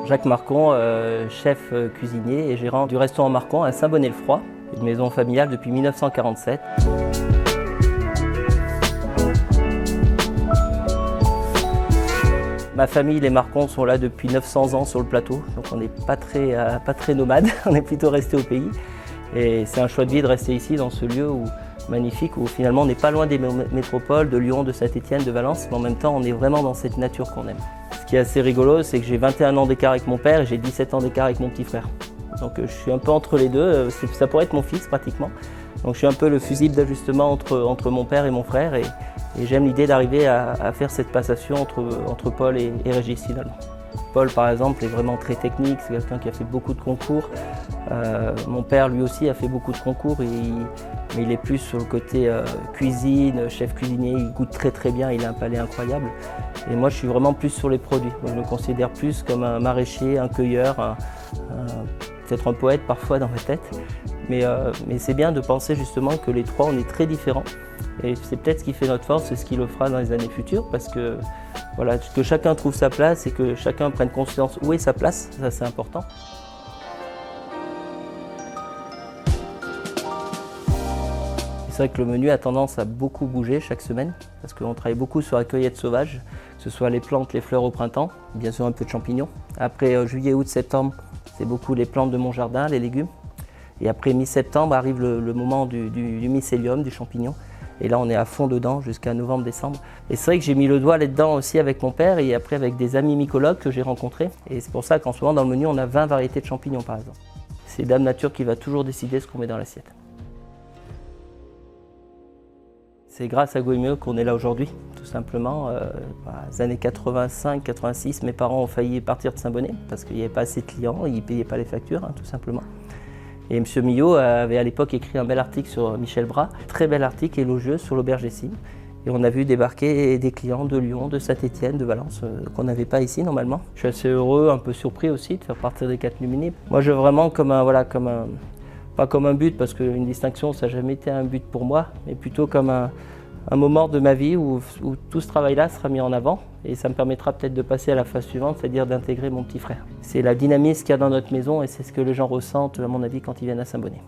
Jacques Marcon, chef cuisinier et gérant du restaurant Marcon à Saint-Bonnet-le-Froid, une maison familiale depuis 1947. Ma famille, les Marcon, sont là depuis 900 ans sur le plateau, donc on n'est pas très nomades, on est plutôt resté au pays. Et c'est un choix de vie de rester ici, dans ce lieu magnifique, où finalement on n'est pas loin des métropoles, de Lyon, de Saint-Étienne, de Valence, mais en même temps on est vraiment dans cette nature qu'on aime. Ce qui est assez rigolo, c'est que j'ai 21 ans d'écart avec mon père et j'ai 17 ans d'écart avec mon petit frère. Donc je suis un peu entre les deux, ça pourrait être mon fils pratiquement. Donc je suis un peu le fusible d'ajustement entre mon père et mon frère et j'aime l'idée d'arriver à faire cette passation entre Paul et Régis finalement. Paul par exemple est vraiment très technique, c'est quelqu'un qui a fait beaucoup de concours. Mon père lui aussi a fait beaucoup de concours, mais il est plus sur le côté cuisine, chef cuisinier, il goûte très bien, il a un palais incroyable. Et moi je suis vraiment plus sur les produits, moi, je me considère plus comme un maraîcher, un cueilleur, peut-être un poète parfois dans ma tête. Mais c'est bien de penser justement que les trois on est très différents. Et c'est peut-être ce qui fait notre force, c'est ce qui le fera dans les années futures, parce que, voilà, que chacun trouve sa place et que chacun prenne conscience où est sa place, ça c'est important. C'est vrai que le menu a tendance à beaucoup bouger chaque semaine, parce qu'on travaille beaucoup sur la cueillette sauvage, que ce soit les plantes, les fleurs au printemps, bien sûr un peu de champignons. Après juillet, août, septembre, c'est beaucoup les plantes de mon jardin, les légumes. Et après mi-septembre arrive le moment du mycélium, du champignon. Et là, on est à fond dedans jusqu'à novembre-décembre. Et c'est vrai que j'ai mis le doigt là-dedans aussi avec mon père et après avec des amis mycologues que j'ai rencontrés. Et c'est pour ça qu'en ce moment, dans le menu, on a 20 variétés de champignons, par exemple. C'est Dame Nature qui va toujours décider ce qu'on met dans l'assiette. C'est grâce à Gourmillot qu'on est là aujourd'hui, tout simplement. Dans les années 85-86, mes parents ont failli partir de Saint-Bonnet parce qu'il n'y avait pas assez de clients, ils ne payaient pas les factures, tout simplement. Et M. Millot avait à l'époque écrit un bel article sur Michel Bras, très bel article élogieux sur l'auberge des Cygnes. Et on a vu débarquer des clients de Lyon, de Saint-Étienne, de Valence, qu'on n'avait pas ici normalement. Je suis assez heureux, un peu surpris aussi de faire partir des 4 Luminés. Moi je veux vraiment pas comme un but, parce qu'une distinction ça n'a jamais été un but pour moi, mais plutôt comme un moment de ma vie où tout ce travail-là sera mis en avant et ça me permettra peut-être de passer à la phase suivante, c'est-à-dire d'intégrer mon petit frère. C'est la dynamisme qu'il y a dans notre maison et c'est ce que les gens ressentent, à mon avis, quand ils viennent à Saint-Bonnet.